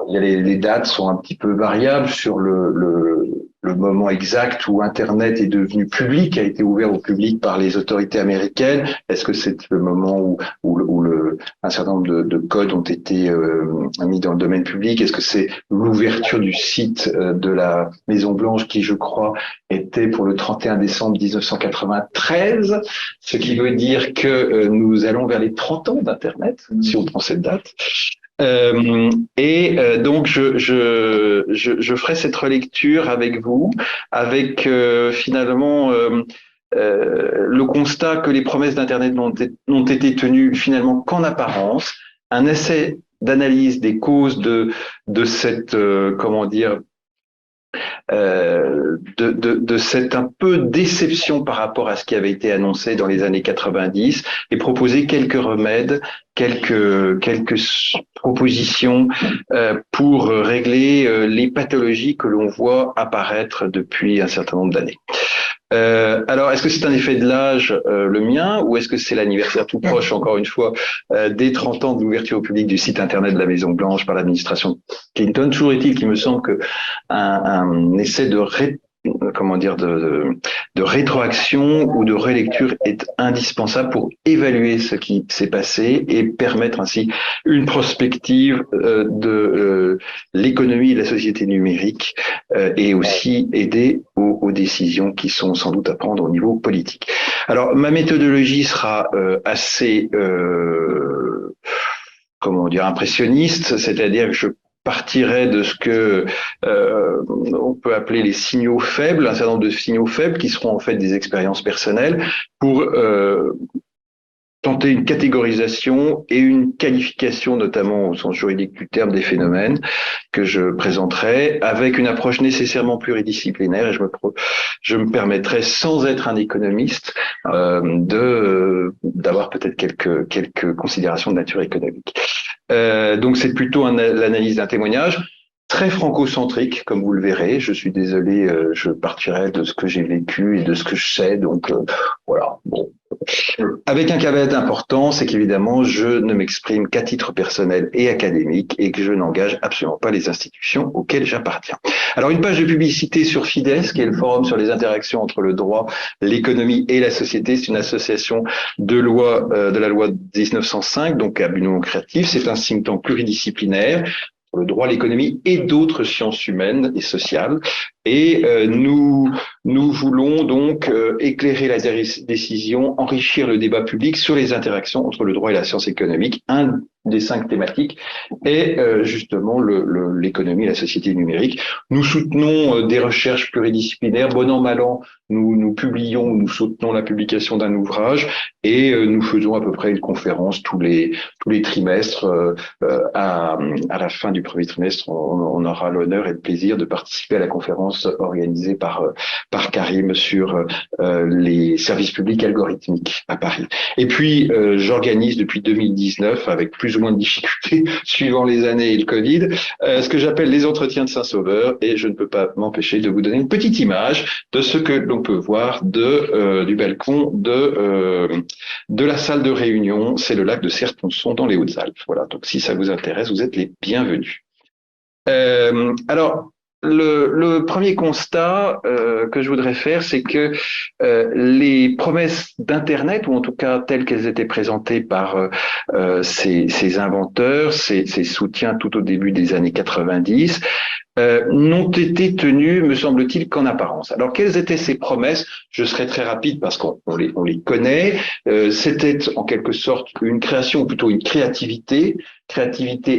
Il y a les dates sont un petit peu variables sur le moment exact où Internet est devenu public, a été ouvert au public par les autorités américaines. Est-ce que c'est le moment où un certain nombre de codes ont été mis dans le domaine public? Est-ce que c'est l'ouverture du site de la Maison Blanche qui, je crois, était pour le 31 décembre 1993, ce qui veut dire que nous allons vers les 30 ans d'Internet, si on prend cette date. Donc je ferai cette relecture avec vous, avec finalement le constat que les promesses d'Internet n'ont été tenues finalement qu'en apparence, un essai d'analyse des causes de cette comment dire de cette un peu déception par rapport à ce qui avait été annoncé dans les années 90 et proposer quelques remèdes, quelques propositions pour régler les pathologies que l'on voit apparaître depuis un certain nombre d'années. Alors, est-ce que c'est un effet de l'âge, le mien, ou est-ce que c'est l'anniversaire tout proche, encore une fois, des 30 ans de l'ouverture au public du site Internet de la Maison-Blanche par l'administration Clinton? Toujours est-il qu'il me semble que un essai de rétroaction ou de relecture est indispensable pour évaluer ce qui s'est passé et permettre ainsi une prospective de l'économie et de la société numérique et aussi aider aux décisions qui sont sans doute à prendre au niveau politique. Alors, ma méthodologie sera assez comment dire, impressionniste, c'est-à-dire que je partirait de ce que on peut appeler les signaux faibles, un certain nombre de signaux faibles qui seront en fait des expériences personnelles pour tenter une catégorisation et une qualification, notamment au sens juridique du terme, des phénomènes que je présenterai, avec une approche nécessairement pluridisciplinaire. Et je me permettrai, sans être un économiste, d'avoir peut-être quelques considérations de nature économique. Donc c'est plutôt l'analyse d'un témoignage très franco-centrique, comme vous le verrez. Je suis désolé, je partirai de ce que j'ai vécu et de ce que je sais. Donc voilà. Bon. Avec un caveat important, c'est qu'évidemment, je ne m'exprime qu'à titre personnel et académique et que je n'engage absolument pas les institutions auxquelles j'appartiens. Alors, une page de publicité sur FIDES, qui est le forum sur les interactions entre le droit, l'économie et la société. C'est une association de la loi 1905, donc à but non lucratif. C'est un think tank pluridisciplinaire pour le droit, l'économie et d'autres sciences humaines et sociales. Et nous voulons donc éclairer la décision, enrichir le débat public sur les interactions entre le droit et la science économique. Un des 5 thématiques est justement l'économie et la société numérique. Nous soutenons des recherches pluridisciplinaires. Bon an, mal an, nous publions, nous soutenons la publication d'un ouvrage et nous faisons à peu près une conférence tous les trimestres. À la fin du premier trimestre, on aura l'honneur et le plaisir de participer à la conférence organisée par Karim sur les services publics algorithmiques à Paris. Et puis, j'organise depuis 2019, avec plus ou moins de difficultés, suivant les années et le Covid, ce que j'appelle les entretiens de Saint-Sauveur, et je ne peux pas m'empêcher de vous donner une petite image de ce que l'on peut voir du balcon de la salle de réunion. C'est le lac de Serponçon dans les Hautes-Alpes. Voilà, donc si ça vous intéresse, vous êtes les bienvenus. Alors, le premier constat que je voudrais faire, c'est que les promesses d'Internet, ou en tout cas telles qu'elles étaient présentées par ces inventeurs, ces soutiens tout au début des années 90, n'ont été tenues, me semble-t-il, qu'en apparence. Alors, quelles étaient ces promesses? Je serai très rapide parce qu'on les connaît. C'était en quelque sorte une création, ou plutôt une créativité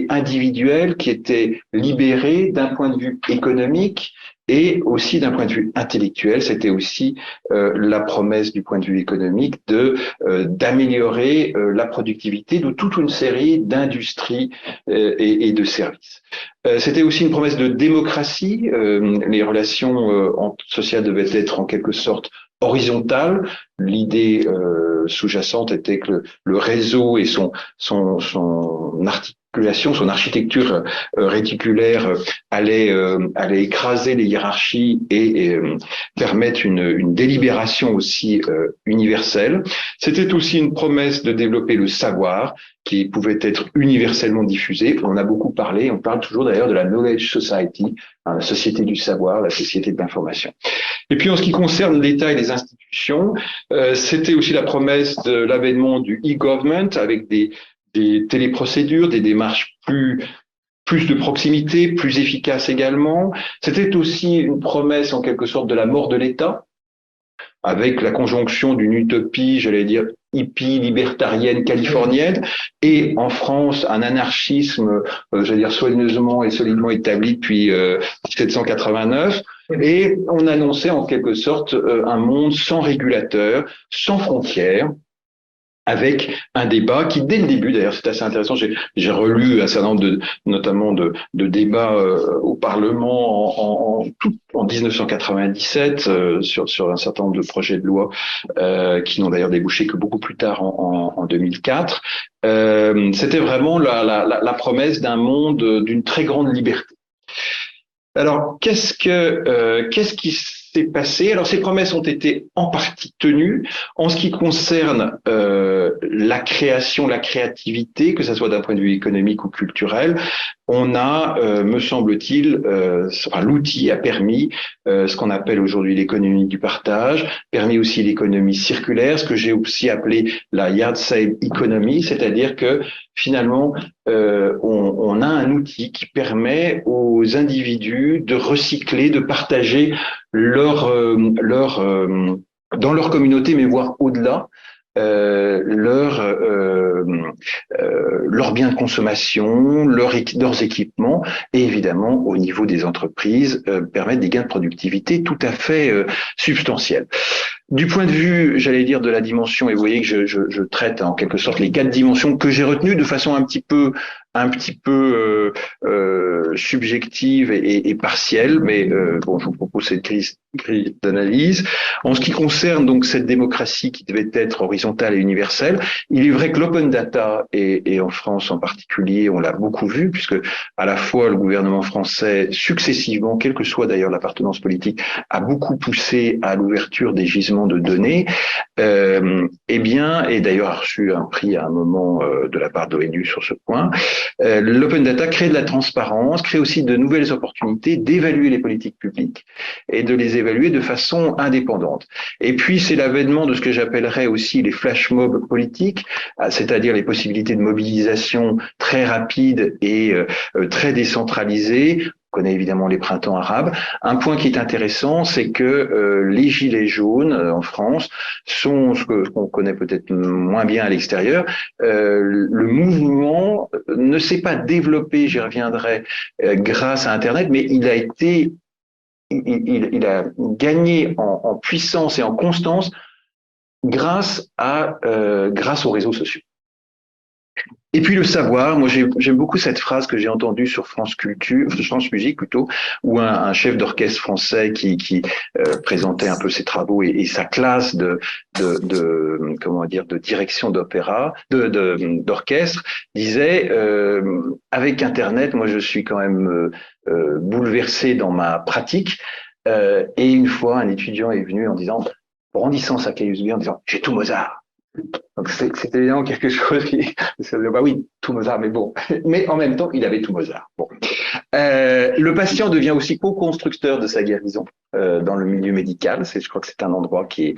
individuelle qui était libérée d'un point de vue économique et aussi d'un point de vue intellectuel. C'était aussi la promesse du point de vue économique d'améliorer la productivité de toute une série d'industries et de services. C'était aussi une promesse de démocratie. Les relations sociales devaient être en quelque sorte horizontales. L'idée sous-jacente était que le réseau et son son architecture réticulaire allait écraser les hiérarchies et permettre une délibération aussi universelle. C'était aussi une promesse de développer le savoir qui pouvait être universellement diffusé. On a beaucoup parlé, on parle toujours d'ailleurs de la Knowledge Society, hein, la société du savoir, la société de l'information. Et puis en ce qui concerne l'État et les institutions, c'était aussi la promesse de l'avènement du e-government avec des téléprocédures, des démarches plus de proximité, plus efficaces également. C'était aussi une promesse en quelque sorte de la mort de l'État, avec la conjonction d'une utopie, j'allais dire, hippie, libertarienne, californienne, et en France, un anarchisme, j'allais dire, soigneusement et solidement établi depuis 1789. Et on annonçait en quelque sorte un monde sans régulateur, sans frontières, avec un débat qui, dès le début, d'ailleurs, c'est assez intéressant, j'ai relu un certain nombre notamment de débats au Parlement en 1997 sur un certain nombre de projets de loi qui n'ont d'ailleurs débouché que beaucoup plus tard en 2004. C'était vraiment la promesse d'un monde d'une très grande liberté. Alors, qu'est-ce qui s'est passé? Alors, ces promesses ont été en partie tenues. En ce qui concerne la création, la créativité, que ce soit d'un point de vue économique ou culturel, on a, me semble-t-il, l'outil a permis ce qu'on appelle aujourd'hui l'économie du partage, permis aussi l'économie circulaire, ce que j'ai aussi appelé la yard sale economy, c'est-à-dire que finalement, on a un outil qui permet aux individus de recycler, de partager dans leur communauté, mais voire au-delà, leurs biens de consommation, leurs équipements, et évidemment au niveau des entreprises permettre des gains de productivité tout à fait substantiels. Du point de vue, j'allais dire, de la dimension, et vous voyez que je traite en quelque sorte les 4 dimensions que j'ai retenues de façon un petit peu subjective et partielle, mais bon, je vous propose cette grille d'analyse. En ce qui concerne donc cette démocratie qui devait être horizontale et universelle, il est vrai que l'open data, et en France en particulier, on l'a beaucoup vu, puisque à la fois le gouvernement français, successivement, quelle que soit d'ailleurs l'appartenance politique, a beaucoup poussé à l'ouverture des gisements de données, eh bien, et d'ailleurs a reçu un prix à un moment de la part d'ONU sur ce point. L'open data crée de la transparence, crée aussi de nouvelles opportunités d'évaluer les politiques publiques et de les évaluer de façon indépendante. Et puis, c'est l'avènement de ce que j'appellerais aussi les flash mobs politiques, c'est-à-dire les possibilités de mobilisation très rapides et très décentralisées. On connaît évidemment les printemps arabes. Un point qui est intéressant, c'est que les gilets jaunes en France sont ce qu'on connaît peut-être moins bien à l'extérieur. Le mouvement ne s'est pas développé, j'y reviendrai, grâce à Internet, mais il a gagné en puissance et en constance grâce aux réseaux sociaux. Et puis le savoir, moi j'aime beaucoup cette phrase que j'ai entendue sur France Musique plutôt, où un chef d'orchestre français qui présentait un peu ses travaux et sa classe de direction d'opéra, d'orchestre, disait avec Internet, moi je suis quand même bouleversé dans ma pratique. Et une fois, un étudiant est venu en brandissant sa clé USB en disant j'ai tout Mozart. Donc c'était évidemment quelque chose qui, bah oui, tout Mozart, mais bon, mais en même temps, il avait tout Mozart. Bon, le patient devient aussi co-constructeur de sa guérison dans le milieu médical. Je crois que c'est un endroit qui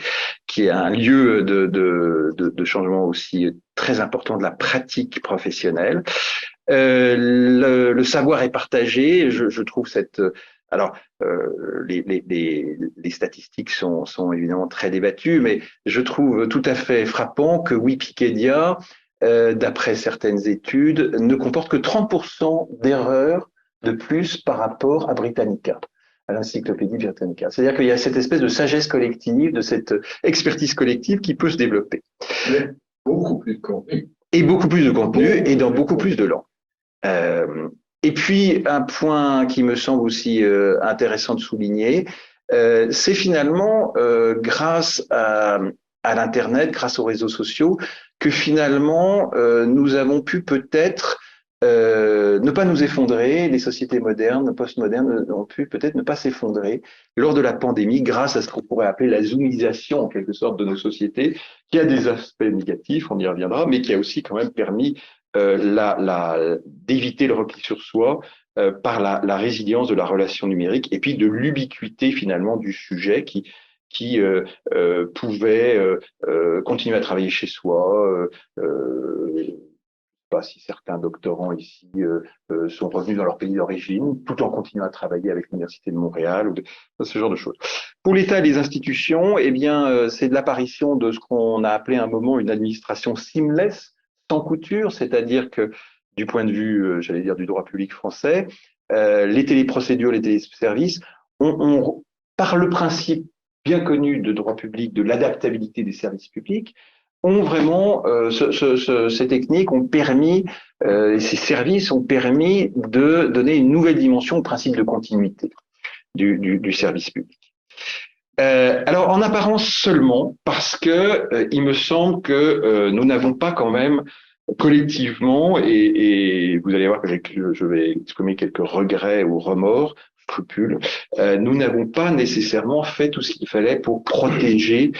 est un lieu de changement aussi très important de la pratique professionnelle. Le savoir est partagé. Je trouve alors, les statistiques sont évidemment très débattues, mais je trouve tout à fait frappant que Wikipédia, d'après certaines études, ne comporte que 30% d'erreurs de plus par rapport à Britannica, à l'encyclopédie Britannica. C'est-à-dire qu'il y a cette espèce de sagesse collective, de cette expertise collective qui peut se développer. Mais beaucoup plus de contenu. Et beaucoup plus de contenu et dans beaucoup plus de langues. Et puis, un point qui me semble aussi intéressant de souligner, c'est finalement grâce à l'Internet, grâce aux réseaux sociaux, que finalement nous avons pu peut-être ne pas nous effondrer. Les sociétés modernes, postmodernes ont pu peut-être ne pas s'effondrer lors de la pandémie grâce à ce qu'on pourrait appeler la zoomisation en quelque sorte de nos sociétés, qui a des aspects négatifs, on y reviendra, mais qui a aussi quand même permis d'éviter le repli sur soi par la résilience de la relation numérique et puis de l'ubiquité finalement du sujet qui pouvait continuer à travailler chez soi. Pas si certains doctorants ici sont revenus dans leur pays d'origine, tout en continuant à travailler avec l'Université de Montréal, ce genre de choses. Pour l'État et les institutions, eh bien, c'est de l'apparition de ce qu'on a appelé à un moment une administration seamless, sans couture, c'est-à-dire que du point de vue, j'allais dire, du droit public français, les téléprocédures, les téléservices, par le principe bien connu de droit public de l'adaptabilité des services publics, ont vraiment ces techniques ont permis, ces services ont permis de donner une nouvelle dimension au principe de continuité du service public. Alors en apparence seulement, parce que il me semble que nous n'avons pas quand même collectivement, et vous allez voir que je vais exprimer quelques regrets ou remords, scrupules, nous n'avons pas nécessairement fait tout ce qu'il fallait pour protéger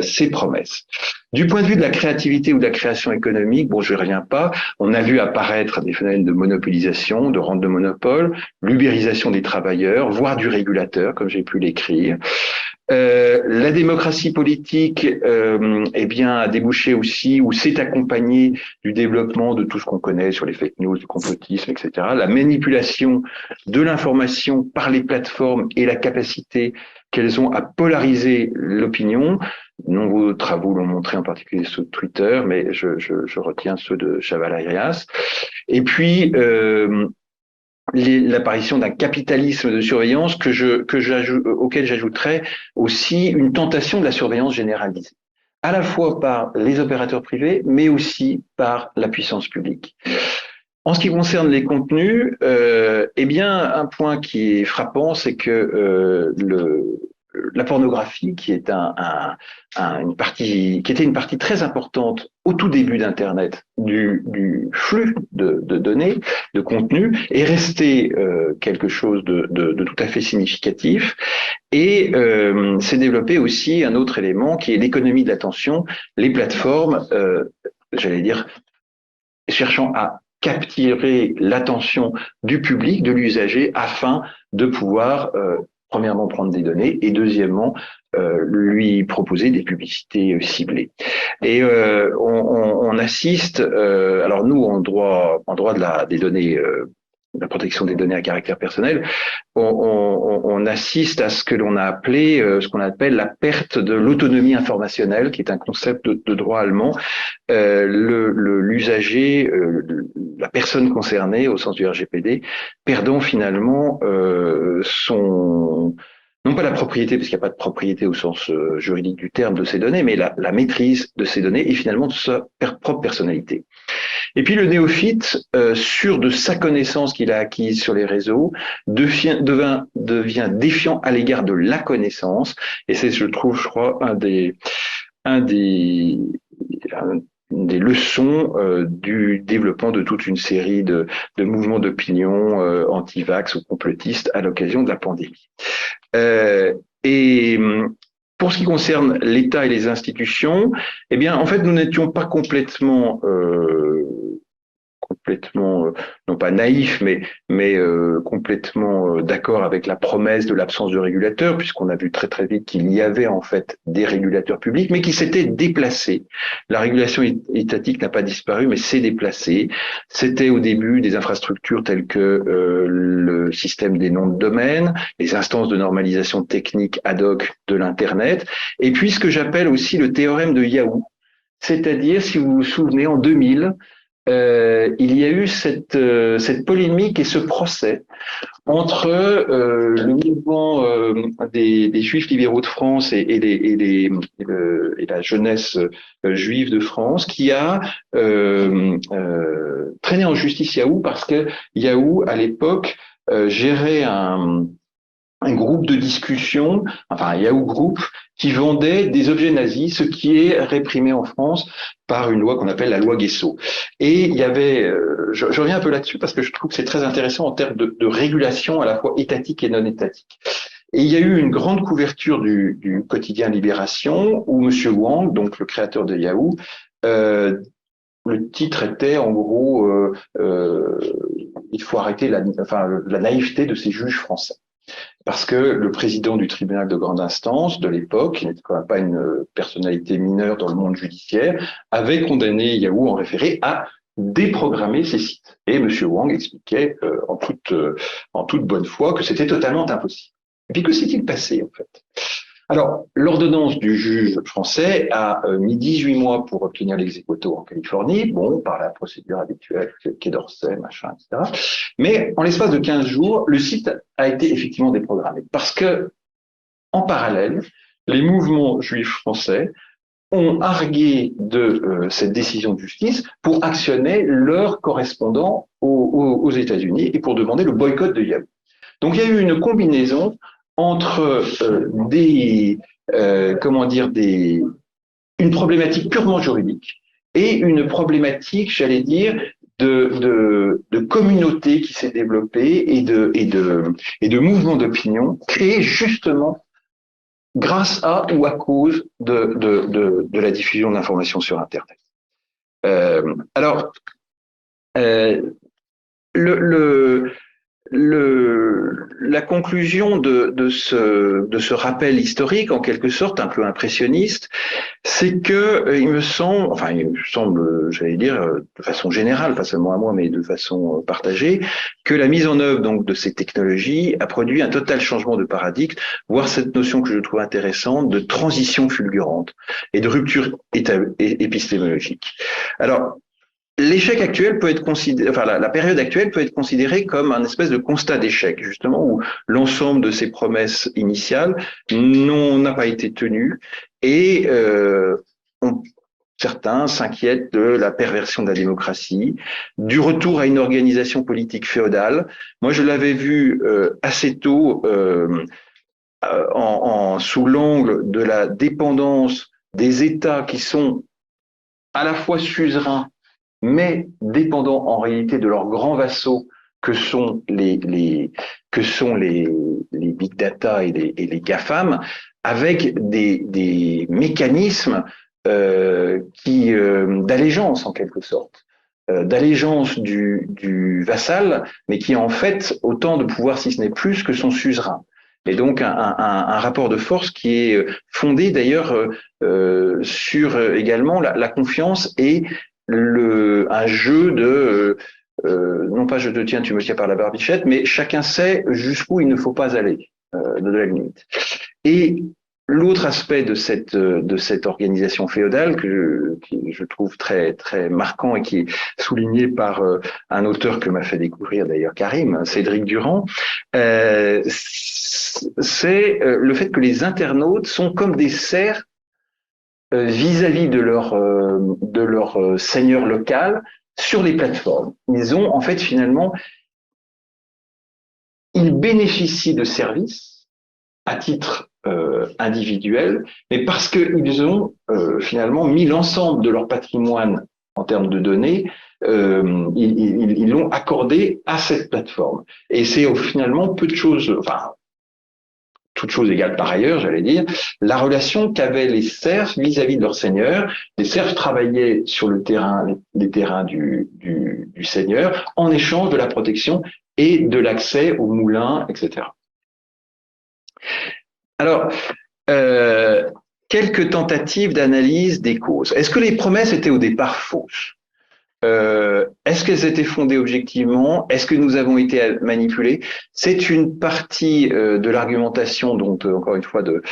ces promesses. Du point de vue de la créativité ou de la création économique, bon, je ne reviens pas. On a vu apparaître des phénomènes de monopolisation, de rente de monopole, l'ubérisation des travailleurs, voire du régulateur, comme j'ai pu l'écrire. La démocratie politique, eh bien, a débouché aussi ou s'est accompagnée du développement de tout ce qu'on connaît sur les fake news, du complotisme, etc. La manipulation de l'information par les plateformes et la capacité qu'elles ont à polariser l'opinion. De nombreux travaux l'ont montré, en particulier ceux de Twitter, mais je retiens ceux de Chaval-Arias. Et puis, l'apparition d'un capitalisme de surveillance auquel j'ajouterais aussi une tentation de la surveillance généralisée, à la fois par les opérateurs privés, mais aussi par la puissance publique. En ce qui concerne les contenus, eh bien, un point qui est frappant, c'est que la pornographie, qui est qui était une partie très importante au tout début d'Internet du flux de données, de contenu, est restée quelque chose de tout à fait significatif. Et s'est développé aussi un autre élément qui est l'économie de l'attention, les plateformes, j'allais dire, cherchant à capturer l'attention du public, de l'usager, afin de pouvoir premièrement prendre des données et deuxièmement lui proposer des publicités ciblées. Et on assiste, alors nous en droit des données, la protection des données à caractère personnel, on assiste à ce que l'on a appelé, ce qu'on appelle la perte de l'autonomie informationnelle, qui est un concept de droit allemand. L'usager, la personne concernée au sens du RGPD, perdant finalement non pas la propriété, parce qu'il n'y a pas de propriété au sens juridique du terme de ces données, mais la maîtrise de ces données et finalement de sa propre personnalité. Et puis le néophyte, sûr de sa connaissance qu'il a acquise sur les réseaux, devient défiant à l'égard de la connaissance. Et c'est, je crois, une des leçons du développement de toute une série de mouvements d'opinion anti-vax ou complotistes à l'occasion de la pandémie. Et pour ce qui concerne l'État et les institutions, eh bien, en fait, nous n'étions pas complètement non pas naïf, mais complètement d'accord avec la promesse de l'absence de régulateurs, puisqu'on a vu très très vite qu'il y avait en fait des régulateurs publics, mais qui s'étaient déplacés. La régulation étatique n'a pas disparu, mais s'est déplacée. C'était au début des infrastructures telles que le système des noms de domaine, les instances de normalisation technique ad hoc de l'Internet, et puis ce que j'appelle aussi le théorème de Yahoo. C'est-à-dire, si vous vous souvenez, en 2000, il y a eu cette polémique et ce procès entre le mouvement des Juifs libéraux de France et la jeunesse juive de France, qui a traîné en justice Yahoo parce que Yahoo, à l'époque, gérait un un groupe de discussion, enfin un Yahoo Group, qui vendait des objets nazis, ce qui est réprimé en France par une loi qu'on appelle la loi Guesso. Et il y avait, je reviens un peu là-dessus parce que je trouve que c'est très intéressant en termes de régulation à la fois étatique et non étatique. Et il y a eu une grande couverture du quotidien Libération où Monsieur Wang, donc le créateur de Yahoo, le titre était en gros il faut arrêter la naïveté de ces juges français. Parce que le président du tribunal de grande instance de l'époque, qui n'était quand même pas une personnalité mineure dans le monde judiciaire, avait condamné Yahoo en référé à déprogrammer ses sites. Et M. Wang expliquait en toute bonne foi que c'était totalement impossible. Et puis que s'est-il passé en fait? Alors, l'ordonnance du juge français a mis 18 mois pour obtenir l'exequatur en Californie, bon, par la procédure habituelle, Quai d'Orsay, machin, etc. Mais en l'espace de 15 jours, le site a été effectivement déprogrammé. Parce que, en parallèle, les mouvements juifs français ont argué de cette décision de justice pour actionner leurs correspondants aux États-Unis et pour demander le boycott de Yahoo. Donc, il y a eu une combinaison entre une problématique purement juridique et une problématique, j'allais dire, de communauté qui s'est développée et de mouvements d'opinion créés justement grâce à ou à cause de la diffusion d'informations sur Internet. Alors, la conclusion de ce rappel historique, en quelque sorte un peu impressionniste, c'est que il me semble, j'allais dire de façon générale, pas seulement à moi, mais de façon partagée, que la mise en œuvre donc de ces technologies a produit un total changement de paradigme, voire cette notion que je trouve intéressante de transition fulgurante et de rupture épistémologique. Alors, l'échec actuel peut être considéré, enfin la période actuelle peut être considérée comme un espèce de constat d'échec, justement, où l'ensemble de ces promesses initiales n'a pas été tenu et certains s'inquiètent de la perversion de la démocratie, du retour à une organisation politique féodale. Moi, je l'avais vu assez tôt sous l'angle de la dépendance des États qui sont à la fois suzerains mais dépendant en réalité de leurs grands vassaux que sont les big data et les GAFAM, avec des mécanismes d'allégeance en quelque sorte, d'allégeance du vassal, mais qui a en fait autant de pouvoir, si ce n'est plus, que son suzerain. Et donc un rapport de force qui est fondé d'ailleurs sur également la confiance et un jeu de non pas je te tiens, tu me tiens par la barbichette, mais chacun sait jusqu'où il ne faut pas aller de la limite. Et l'autre aspect de cette organisation féodale que je trouve très très marquant et qui est souligné par un auteur que m'a fait découvrir d'ailleurs Karim, Cédric Durand, c'est le fait que les internautes sont comme des serfs vis-à-vis de leur seigneur local sur les plateformes. Ils ont en fait finalement, ils bénéficient de services à titre individuel, mais parce qu'ils ont finalement mis l'ensemble de leur patrimoine en termes de données, ils l'ont accordé à cette plateforme. Et c'est finalement peu de choses, enfin toutes choses égales par ailleurs, j'allais dire, la relation qu'avaient les serfs vis-à-vis de leur seigneur. Les serfs travaillaient sur les terrains du seigneur en échange de la protection et de l'accès aux moulins, etc. Alors, quelques tentatives d'analyse des causes. Est-ce que les promesses étaient au départ fausses ? Est-ce qu'elles étaient fondées objectivement? Est-ce que nous avons été manipulés? C'est une partie de l'argumentation, donc encore une fois de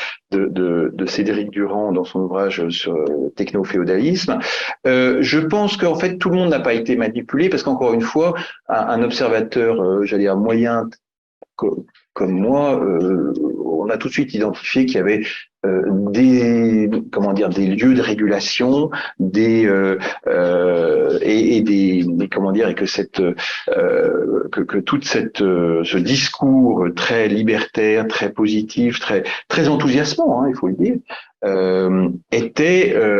Cédric Durand dans son ouvrage sur techno-féodalisme. Je pense qu'en fait tout le monde n'a pas été manipulé parce qu'encore une fois, un observateur, j'allais dire moyen comme moi, on a tout de suite identifié qu'il y avait des des lieux de régulation, et que toute ce discours très libertaire, très positif, très enthousiasmant, il faut le dire,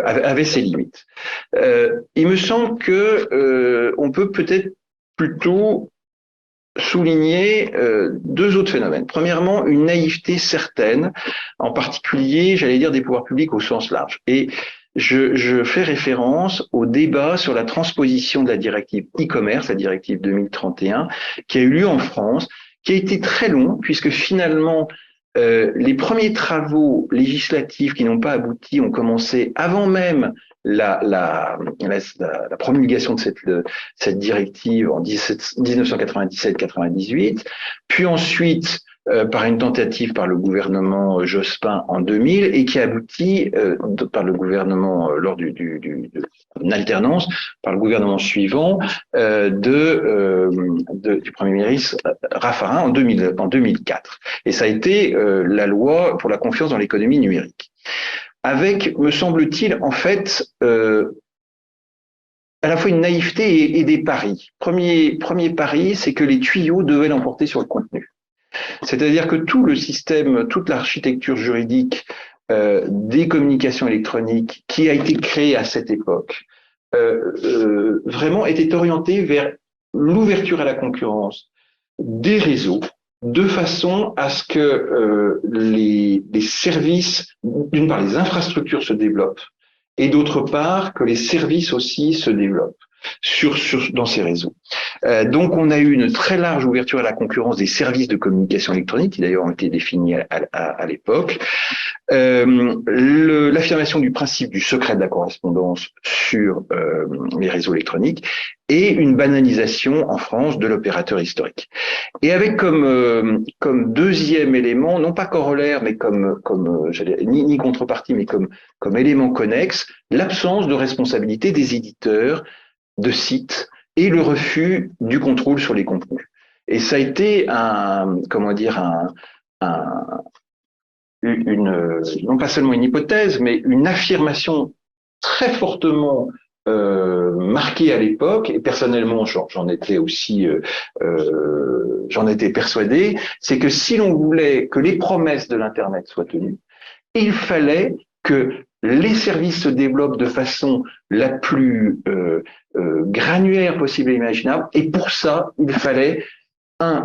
avait ses limites. Il me semble que on peut peut-être plutôt souligner deux autres phénomènes. Premièrement, une naïveté certaine, en particulier, j'allais dire, des pouvoirs publics au sens large. Et je fais référence au débat sur la transposition de la directive e-commerce, la directive 2031, qui a eu lieu en France, qui a été très long, puisque finalement, les premiers travaux législatifs qui n'ont pas abouti ont commencé avant même la promulgation de cette directive en 1997-98, puis ensuite par une tentative par le gouvernement Jospin en 2000 et qui aboutit par le gouvernement lors d'une alternance par le gouvernement suivant du Premier ministre Raffarin en 2004. Et ça a été la loi pour la confiance dans l'économie numérique. Avec, me semble-t-il, en fait, à la fois une naïveté et des paris. Premier pari, c'est que les tuyaux devaient l'emporter sur le contenu. C'est-à-dire que tout le système, toute l'architecture juridique des communications électroniques qui a été créée à cette époque, vraiment était orientée vers l'ouverture à la concurrence des réseaux, de façon à ce que les services, d'une part les infrastructures se développent, et d'autre part que les services aussi se développent dans ces réseaux. Donc on a eu une très large ouverture à la concurrence des services de communication électronique, qui d'ailleurs ont été définis à l'époque. L'affirmation du principe du secret de la correspondance sur les réseaux électroniques et une banalisation en France de l'opérateur historique. Et avec comme deuxième élément, non pas corollaire, mais ni contrepartie, mais comme élément connexe, l'absence de responsabilité des éditeurs de sites et le refus du contrôle sur les contenus. Et ça a été non pas seulement une hypothèse, mais une affirmation très fortement marquée à l'époque, et personnellement j'en étais persuadé, c'est que si l'on voulait que les promesses de l'Internet soient tenues, il fallait que les services se développent de façon la plus granuaire possible et imaginable, et pour ça, il fallait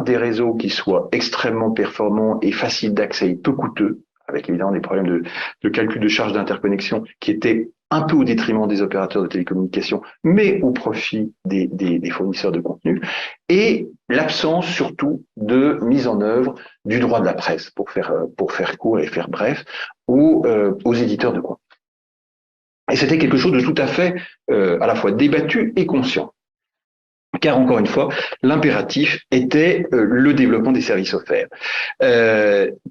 des réseaux qui soient extrêmement performants et faciles d'accès et peu coûteux, avec évidemment des problèmes de calcul de charges d'interconnexion qui étaient un peu au détriment des opérateurs de télécommunications, mais au profit des fournisseurs de contenu, et l'absence surtout de mise en œuvre du droit de la presse, pour faire court et faire bref, aux éditeurs de contenu. Et c'était quelque chose de tout à fait à la fois débattu et conscient. Car encore une fois, l'impératif était le développement des services offerts,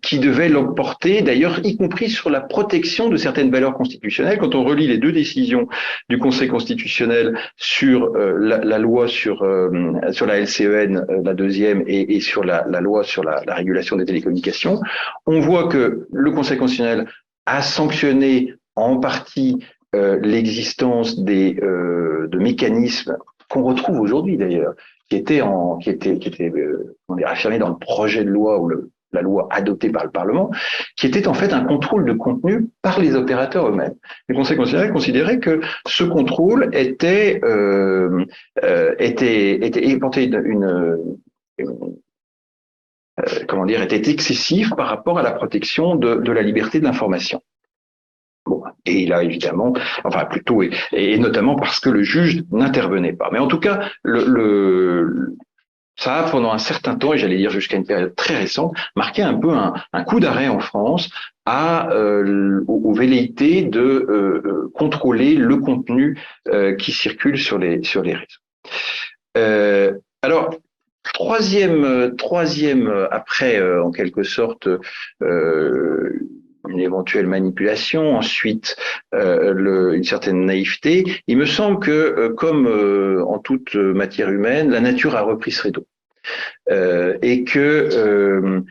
qui devait l'emporter d'ailleurs, y compris sur la protection de certaines valeurs constitutionnelles. Quand on relit les deux décisions du Conseil constitutionnel sur la loi sur la LCEN, la deuxième, et sur la loi sur la régulation des télécommunications, on voit que le Conseil constitutionnel a sanctionné en partie l'existence de mécanismes qu'on retrouve aujourd'hui d'ailleurs, qui étaient affirmés dans le projet de loi ou la loi adoptée par le Parlement, qui était en fait un contrôle de contenu par les opérateurs eux-mêmes. Le Conseil constitutionnel considérait que ce contrôle était excessif par rapport à la protection de la liberté de l'information. Bon, et là, évidemment, et notamment parce que le juge n'intervenait pas. Mais en tout cas, ça a, pendant un certain temps, et j'allais dire jusqu'à une période très récente, marqué un peu un coup d'arrêt en France aux velléités de contrôler le contenu qui circule sur les réseaux. Alors, troisième après, en quelque sorte, une éventuelle manipulation, ensuite une certaine naïveté. Il me semble que, comme en toute matière humaine, la nature a repris ses dos, et que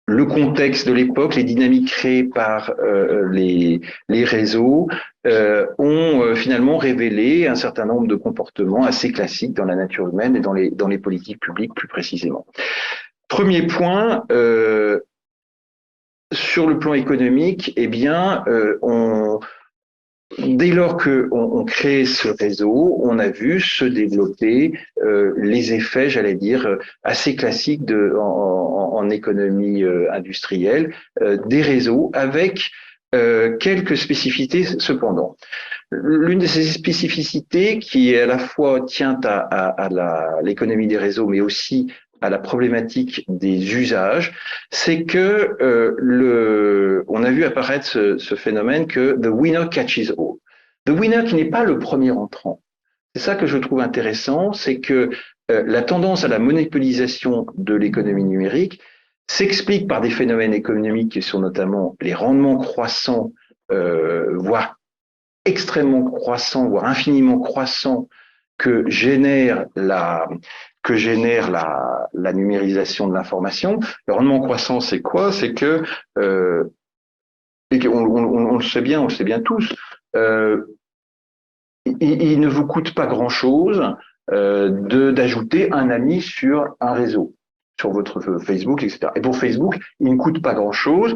le contexte de l'époque, les dynamiques créées par les réseaux ont finalement révélé un certain nombre de comportements assez classiques dans la nature humaine et dans les politiques publiques plus précisément. Premier point, sur le plan économique, eh bien, dès lors qu'on crée ce réseau, on a vu se développer les effets, j'allais dire, assez classiques en économie industrielle, des réseaux avec quelques spécificités cependant. L'une de ces spécificités qui à la fois tient à l'économie des réseaux, mais aussi à la problématique des usages, c'est que on a vu apparaître ce phénomène que the winner catches all. The winner qui n'est pas le premier entrant. C'est ça que je trouve intéressant, c'est que la tendance à la monopolisation de l'économie numérique s'explique par des phénomènes économiques qui sont notamment les rendements croissants, voire extrêmement croissants, voire infiniment croissants que génère la numérisation de l'information. Le rendement croissant, c'est quoi? C'est que, on le sait bien tous, il ne vous coûte pas grand-chose d'ajouter un ami sur un réseau, sur votre Facebook, etc. Et pour Facebook, il ne coûte pas grand-chose,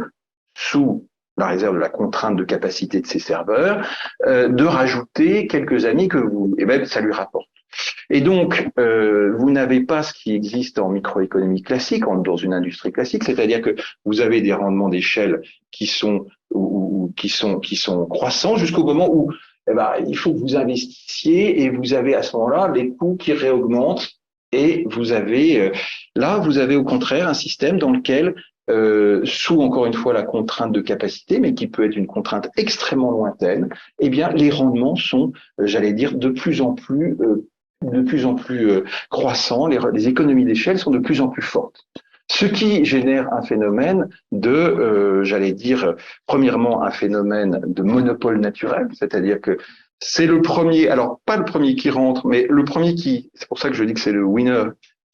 sous la réserve de la contrainte de capacité de ses serveurs, de rajouter quelques amis que et même ça lui rapporte. Et donc, vous n'avez pas ce qui existe en microéconomie classique, dans une industrie classique, c'est-à-dire que vous avez des rendements d'échelle qui sont croissants jusqu'au moment où il faut que vous investissiez et vous avez à ce moment-là les coûts qui réaugmentent et vous avez au contraire un système dans lequel sous encore une fois la contrainte de capacité, mais qui peut être une contrainte extrêmement lointaine, eh bien les rendements sont, j'allais dire, de plus en plus croissants, les économies d'échelle sont de plus en plus fortes. Ce qui génère un phénomène j'allais dire, premièrement un phénomène de monopole naturel, c'est-à-dire que c'est le premier, alors pas le premier qui rentre, mais le premier c'est pour ça que je dis que c'est le winner,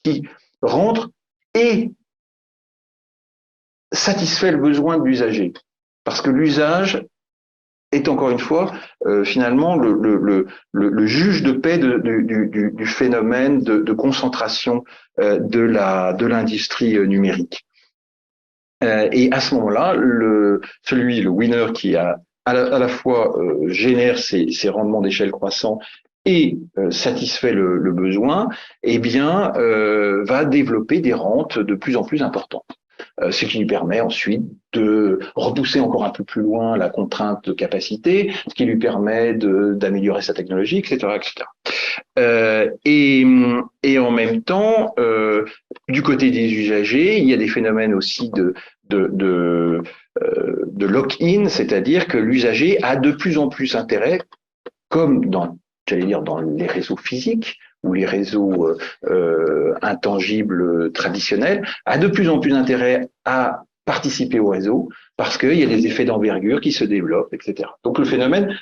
qui rentre et satisfait le besoin de l'usager. Parce que l'usage est encore une fois finalement le juge de paix du phénomène de concentration de l'industrie numérique. Et à ce moment-là, le winner qui a à la fois génère ces rendements d'échelle croissants et satisfait le besoin, eh bien va développer des rentes de plus en plus importantes. Ce qui lui permet ensuite de repousser encore un peu plus loin la contrainte de capacité, ce qui lui permet d'améliorer sa technologie, etc., etc. Et en même temps, du côté des usagers, il y a des phénomènes aussi de lock-in, c'est-à-dire que l'usager a de plus en plus intérêt, comme dans les réseaux physiques ou les réseaux intangibles traditionnels, a de plus en plus intérêt à participer au réseau parce qu'il y a des effets d'envergure qui se développent, etc. Donc le phénomène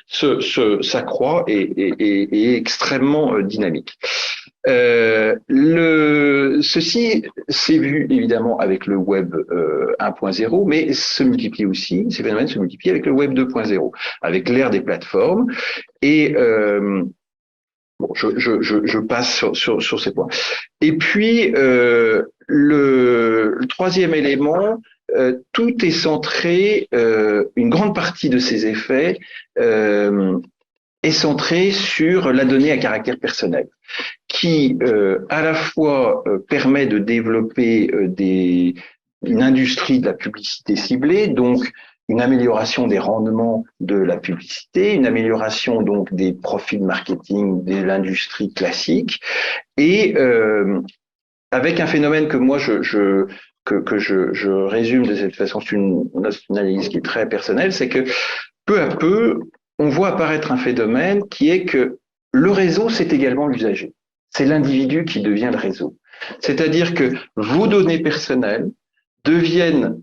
s'accroît et est extrêmement dynamique. Ceci s'est vu évidemment avec le web 1.0, mais ces phénomènes se multiplient avec le web 2.0, avec l'ère des plateformes. Et je passe sur ces points. Et puis le troisième élément, tout est centré, une grande partie de ces effets est centrée sur la donnée à caractère personnel, qui à la fois permet de développer une industrie de la publicité ciblée, donc une amélioration des rendements de la publicité, une amélioration donc des profits de marketing de l'industrie classique, et avec un phénomène que moi je résume de cette façon, c'est une analyse qui est très personnelle, c'est que peu à peu, on voit apparaître un phénomène qui est que le réseau, c'est également l'usager. C'est l'individu qui devient le réseau. C'est-à-dire que vos données personnelles deviennent,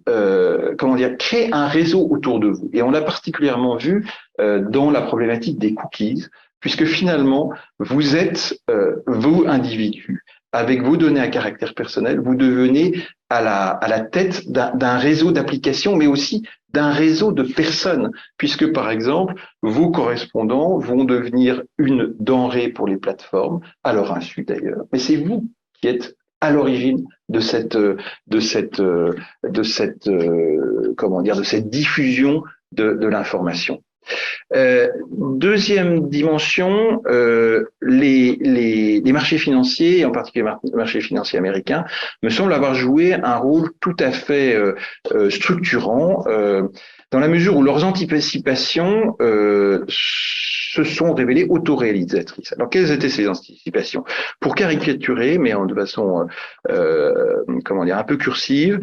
créent un réseau autour de vous. Et on l'a particulièrement vu dans la problématique des cookies, puisque finalement, vous êtes, vous, individus, avec vos données à caractère personnel, vous devenez à la tête d'un réseau d'applications, mais aussi d'un réseau de personnes, puisque par exemple, vos correspondants vont devenir une denrée pour les plateformes, à leur insu d'ailleurs, mais c'est vous qui êtes à l'origine comment dire, de cette diffusion de l'information. Deuxième dimension, les marchés financiers, et en particulier les marchés financiers américains, me semblent avoir joué un rôle tout à fait structurant, dans la mesure où leurs anticipations se sont révélées autoréalisatrices. Alors, quelles étaient ces anticipations? Pour caricaturer, mais de façon, comment dire, un peu cursive,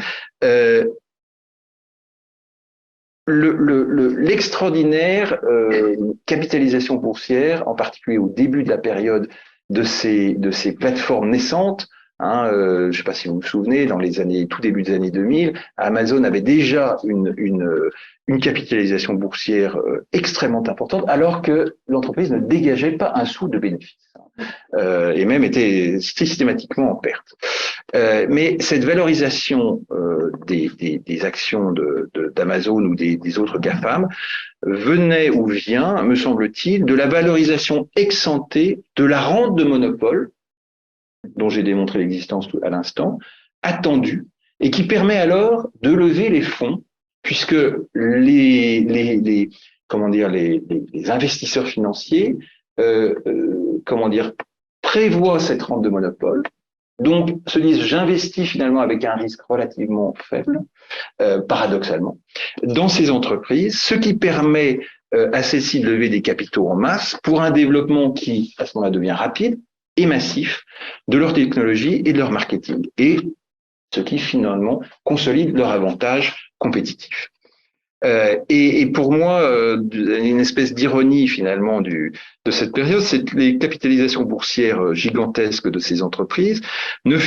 l'extraordinaire capitalisation boursière, en particulier au début de la période de ces plateformes naissantes, je ne sais pas si vous vous souvenez, dans les années, tout début des années 2000, Amazon avait déjà une capitalisation boursière extrêmement importante, alors que l'entreprise ne dégageait pas un sou de bénéfice, et même était systématiquement en perte. Mais cette valorisation des actions d'Amazon ou des autres GAFAM venait ou vient, me semble-t-il, de la valorisation ex ante de la rente de monopole, dont j'ai démontré l'existence à l'instant, attendue, et qui permet alors de lever les fonds, puisque comment dire, les investisseurs financiers prévoient cette rente de monopole, donc se disent j'investis finalement avec un risque relativement faible, paradoxalement, dans ces entreprises, ce qui permet à celles-ci de lever des capitaux en masse pour un développement qui, à ce moment-là, devient rapide et massif de leur technologie et de leur marketing, et ce qui finalement consolide leur avantage compétitif. Et pour moi, une espèce d'ironie finalement de cette période, c'est que les capitalisations boursières gigantesques de ces entreprises ne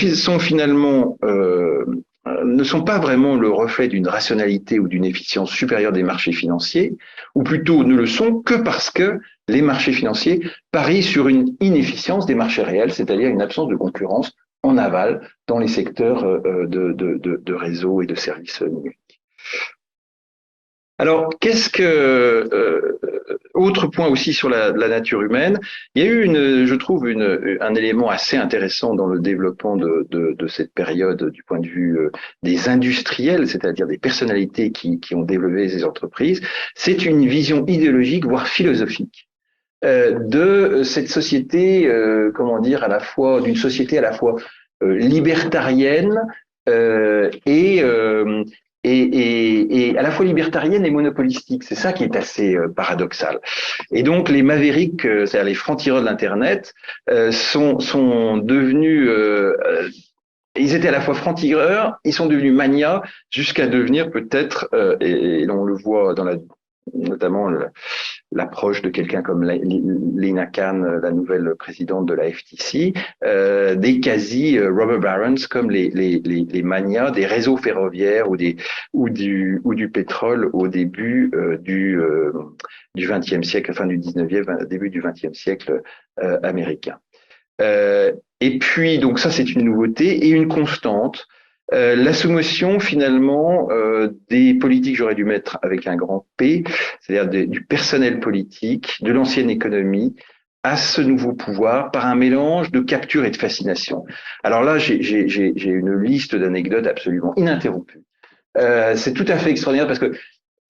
sont pas vraiment le reflet d'une rationalité ou d'une efficience supérieure des marchés financiers, ou plutôt ne le sont que parce que les marchés financiers parient sur une inefficience des marchés réels, c'est-à-dire une absence de concurrence en aval dans les secteurs de réseaux et de services numériques. Alors, autre point aussi sur la nature humaine, il y a eu je trouve un élément assez intéressant dans le développement de cette période du point de vue des industriels, c'est-à-dire des personnalités qui ont développé ces entreprises. C'est une vision idéologique, voire philosophique, de cette société, comment dire, d'une société à la fois libertarienne et à la fois libertarienne et monopolistique. C'est ça qui est assez paradoxal. Et donc les mavericks, c'est-à-dire les francs-tireurs de l'Internet, sont devenus... ils étaient à la fois francs-tireurs, ils sont devenus manias, jusqu'à devenir peut-être, et on le voit dans notamment l'approche de quelqu'un comme Lina Khan, la nouvelle présidente de la FTC, des quasi robber barons comme les manias des réseaux ferroviaires ou du pétrole au début du XXe siècle, fin du XIXe, début du XXe siècle américain. Et puis, donc ça, c'est une nouveauté et une constante. La soumission finalement des politiques, j'aurais dû mettre avec un grand P, c'est-à-dire du personnel politique, de l'ancienne économie, à ce nouveau pouvoir par un mélange de capture et de fascination. Alors là, j'ai une liste d'anecdotes absolument ininterrompue. C'est tout à fait extraordinaire parce que,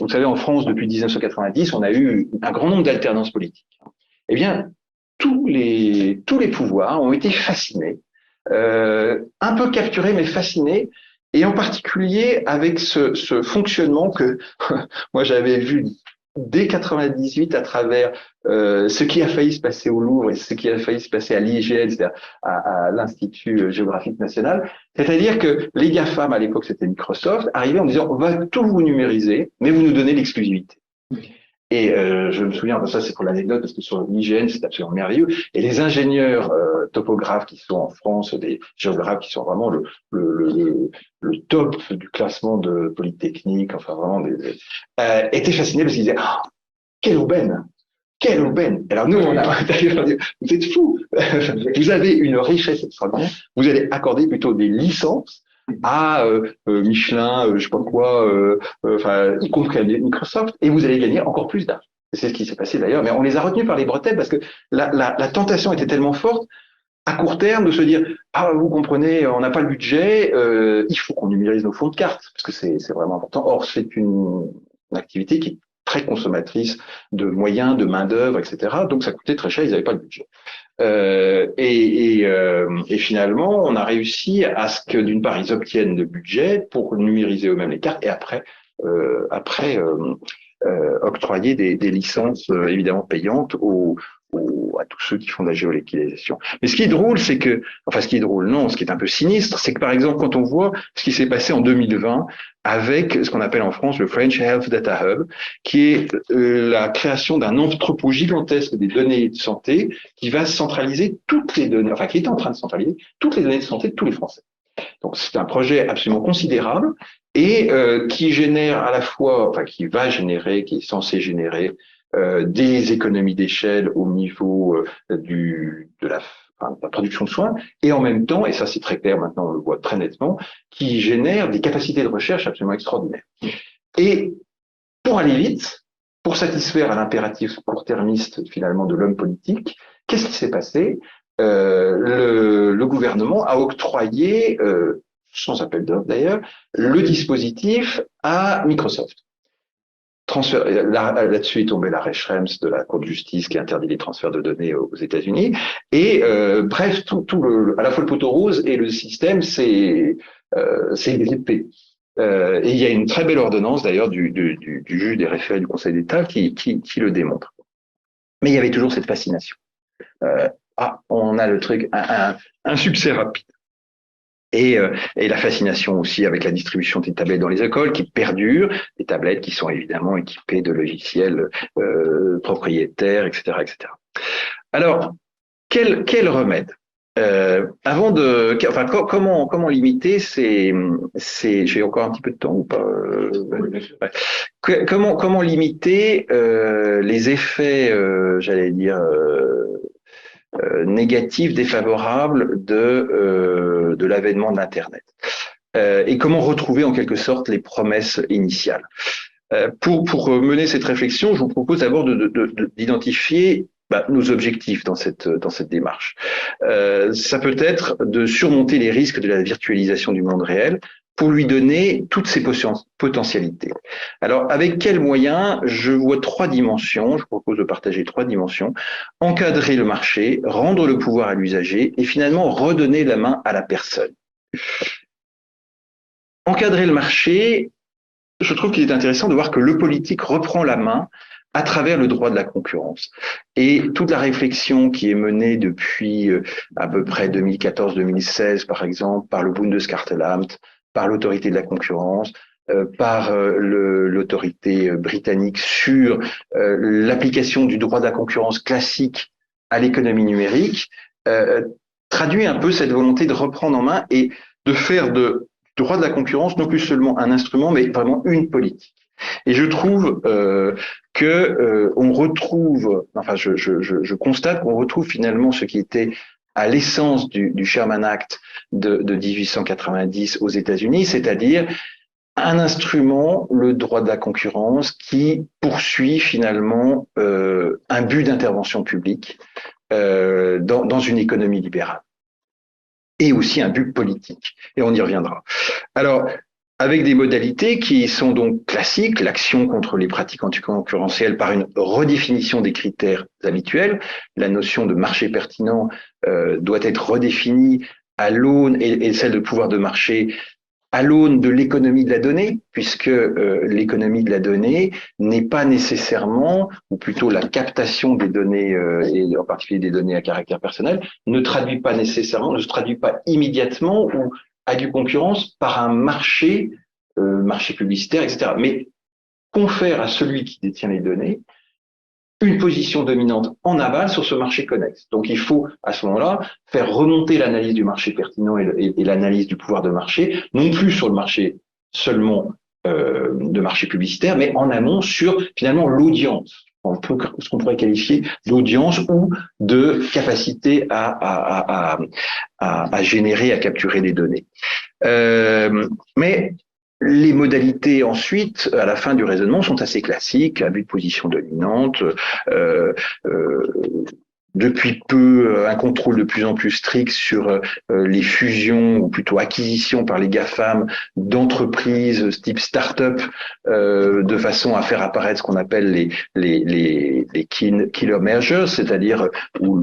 vous savez, en France, depuis 1990, on a eu un grand nombre d'alternances politiques. Eh bien, tous les pouvoirs ont été fascinés, un peu capturés mais fascinés, et en particulier avec ce fonctionnement que moi j'avais vu dès 98 à travers ce qui a failli se passer au Louvre et ce qui a failli se passer à l'IGN, c'est-à-dire à l'Institut géographique national. C'est-à-dire que les GAFAM, à l'époque c'était Microsoft, arrivaient en disant on va tout vous numériser, mais vous nous donnez l'exclusivité. Et je me souviens, ça c'est pour l'anecdote, parce que sur l'IGN, c'est absolument merveilleux. Et les ingénieurs topographes qui sont en France, des géographes qui sont vraiment le top du classement de Polytechnique, enfin vraiment, étaient fascinés parce qu'ils disaient ah, quelle aubaine! Quelle aubaine! Alors nous, on a vous êtes fous! Vous avez une richesse extraordinaire, vous allez accorder plutôt des licences à Michelin, je sais pas quoi, enfin, y compris à Microsoft, et vous allez gagner encore plus d'argent. C'est ce qui s'est passé d'ailleurs, mais on les a retenus par les bretelles parce que la tentation était tellement forte à court terme de se dire ah vous comprenez on n'a pas le budget il faut qu'on numérise nos fonds de carte parce que c'est vraiment important. Or c'est une activité qui est très consommatrice de moyens, de main d'œuvre, etc. Donc ça coûtait très cher, ils n'avaient pas le budget. Et finalement on a réussi à ce que d'une part ils obtiennent le budget pour numériser eux-mêmes les cartes et après octroyer des licences évidemment payantes à tous ceux qui font de la géolocalisation. Mais ce qui est drôle, c'est que, enfin ce qui est drôle, non, ce qui est un peu sinistre, c'est que par exemple quand on voit ce qui s'est passé en 2020 avec ce qu'on appelle en France le French Health Data Hub, qui est la création d'un entrepôt gigantesque des données de santé qui va centraliser toutes les données, enfin qui est en train de centraliser toutes les données de santé de tous les Français. Donc c'est un projet absolument considérable et qui génère à la fois, enfin qui va générer, qui est censé générer des économies d'échelle au niveau de la production de soins et en même temps, et ça c'est très clair maintenant, on le voit très nettement, qui génère des capacités de recherche absolument extraordinaires. Et pour aller vite, pour satisfaire à l'impératif court-termiste finalement de l'homme politique, qu'est-ce qui s'est passé? Le gouvernement a octroyé, sans appel d'offres d'ailleurs, le dispositif à Microsoft. Là-dessus est tombé l'arrêt Schrems de la Cour de justice qui interdit les transferts de données aux États-Unis. Et bref, à la fois le poteau rose et le système, c'est grippé. Et il y a une très belle ordonnance d'ailleurs du juge des référés du Conseil d'État qui le démontre. Mais il y avait toujours cette fascination. On a le truc, un succès rapide. Et la fascination aussi avec la distribution des tablettes dans les écoles qui perdurent, des tablettes qui sont évidemment équipées de logiciels propriétaires, etc., etc. Alors, quel remède comment limiter j'ai encore un petit peu de temps ou pas comment limiter les effets, j'allais dire négatifs, défavorables de l'avènement de l'Internet. Et comment retrouver en quelque sorte les promesses initiales. Pour mener cette réflexion, je vous propose d'abord d'identifier nos objectifs dans cette démarche. Ça peut être de surmonter les risques de la virtualisation du monde réel pour lui donner toutes ses potentialités. Alors, avec quels moyens? Je vois trois dimensions, je propose de partager trois dimensions. Encadrer le marché, rendre le pouvoir à l'usager et finalement redonner la main à la personne. Encadrer le marché, je trouve qu'il est intéressant de voir que le politique reprend la main à travers le droit de la concurrence. Et toute la réflexion qui est menée depuis à peu près 2014-2016, par exemple, par le Bundeskartellamt, par l'autorité de la concurrence, par l'autorité britannique sur l'application du droit de la concurrence classique à l'économie numérique, traduit un peu cette volonté de reprendre en main et de faire du droit de la concurrence non plus seulement un instrument, mais vraiment une politique. Et je trouve on retrouve, enfin je constate qu'on retrouve finalement ce qui était à l'essence du Sherman Act de 1890 aux États-Unis, c'est-à-dire un instrument, le droit de la concurrence, qui poursuit finalement un but d'intervention publique dans une économie libérale. Et aussi un but politique. Et on y reviendra. Alors, avec des modalités qui sont donc classiques, l'action contre les pratiques anticoncurrentielles par une redéfinition des critères habituels. La notion de marché pertinent doit être redéfinie à l'aune, et celle de pouvoir de marché à l'aune de l'économie de la donnée, puisque l'économie de la donnée n'est pas nécessairement, ou plutôt la captation des données, et en particulier des données à caractère personnel, ne se traduit pas immédiatement ou à du concurrence par un marché publicitaire, etc. Mais confère à celui qui détient les données une position dominante en aval sur ce marché connexe. Donc il faut à ce moment-là faire remonter l'analyse du marché pertinent et l'analyse du pouvoir de marché, non plus sur le marché seulement de marché publicitaire, mais en amont sur finalement l'audience. ce qu'on pourrait qualifier d'audience ou de capacité à générer, à capturer des données. Mais les modalités ensuite, à la fin du raisonnement, sont assez classiques, abus de position dominante, depuis peu un contrôle de plus en plus strict sur les fusions ou plutôt acquisitions par les GAFAM d'entreprises type start-up de façon à faire apparaître ce qu'on appelle les killer mergers, c'est-à-dire où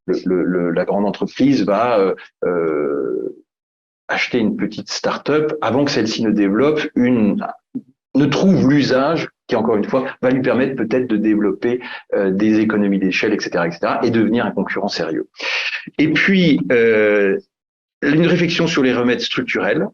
la grande entreprise va acheter une petite start-up avant que celle-ci ne trouve l'usage qui, encore une fois, va lui permettre peut-être de développer des économies d'échelle, etc., et devenir un concurrent sérieux. Et puis, une réflexion sur les remèdes structurels.